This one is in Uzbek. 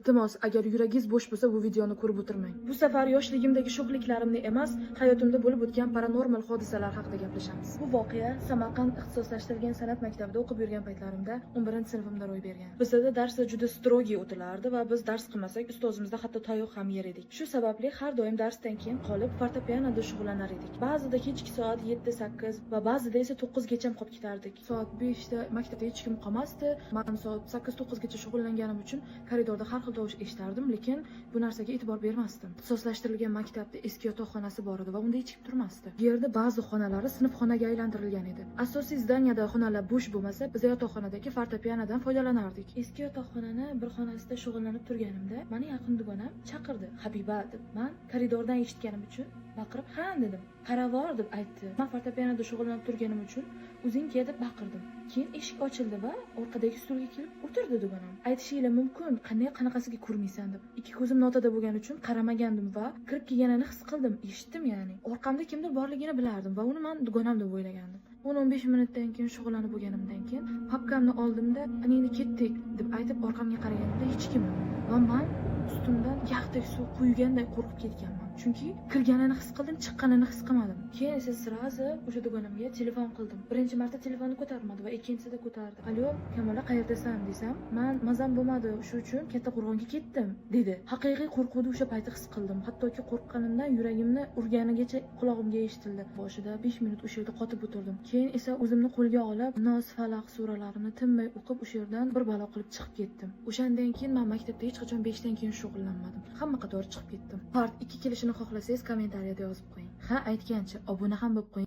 Iltimos, agar yuragingiz bo'sh bo'lsa, bu videoni ko'rib o'tirmang. Bu safar yoshligimdagi sho'xliklarimni emas, hayotimda bo'lib o'tgan paranormal hodisalar haqida gaplashamiz. Bu voqea Samarqand ixtisoslashtirilgan san'at maktabida o'qib yurgan paytlarimda 11-sinfimda ro'y bergan. Bizda darsda juda strogiy o'tilardi va biz dars qilmasak, ustozimizda hatto tayoq ham yer edik. Shu sababli har doim darsdan keyin qolib fortepianoda shug'ullanar edik. Ba'zida kechki soat 7-8 va ba'zida esa 9 gacha qolib ketardik. Soat 5 da maktabda hech kim qolmasdi. Men soat 8-9 gacha shug'ullanganim uchun koridorda har xil tovush eshitardim, lekin bu narsaga e'tibor bermasdim. Ixtisoslashtirilgan maktabda eski yotoqxonasi bor edi va unda hech kim turmasdi. Bu yerda ba'zi xonalari sinfxonaga aylantirilgan edi. Asosiy zdaniyada xonalar bo'sh bo'lmasa, biz yotoqxonadagi fortepianodan foydalanardik. Eski yotoqxonani bir xonasida shug'ullanib turganimda, meni yaqin dugonam chaqirdi. Habiba deb. Men koridordan eshitganim uchun baqirib, "Ha" dedim. "Qaravor" deb aytdi. Men fortepianoda shug'ullanib turganim uchun "O'zing kel" deb baqirdim. Keyin eshik ochildi va orqadagi stulga kelib o'tirdi dugonam. Aytishingiz mumkin, qanaqasiga ko'rmaysan deb. Ikki ko'zim notada bo'lgani uchun qaramagandim va kirib kelganini his qildim, eshitdim ya'ni. Orqamda kimdir borligini bilardim va uni men dugonam deb o'ylagandim. 10-15 minutdan keyin shug'ullanib bo'lganimdan keyin papkamni oldimda "Endi ketdik" deb aytib orqamga qaraganimda hech kim yo'q. Va men ustimdan yog'dek suv quyganday qo'rqib ketganman. Chunki kirganini his qildim, chiqqanini his qilmadim. Keyin esa sirazi o'sha dugonamga telefon qildim. Birinchi marta telefonni ko'tarmadi va ikkinchisida ko'tardi. "Alo, Kamola, qayerdasan?" desam, "Men mazam bo'lmadi, shu uchun Katta Qo'rg'onga ketdim" dedi. Haqiqiy qo'rquvni o'sha paytda his qildim. Hattoki qo'rqqanimdan yuragimni urganigacha quloqimga eshitildi. Boshida 5 minut o'sha yerda qotib o'tirdim. Keyin esa o'zimni qo'lga olib, Nos, Falaq suralarini tinmay o'qib, o'sha yerdan bir balo qilib chiqib ketdim. O'shandan keyin men maktabda hech qachon 5 dan keyin shug'ullanmadim. Hamma qatori chiqib ketdim. Part 2 kelishini xohlasangiz kommentariyada yozib qo'ying. Ha, aytgancha obuna ham bo'lib qo'ying.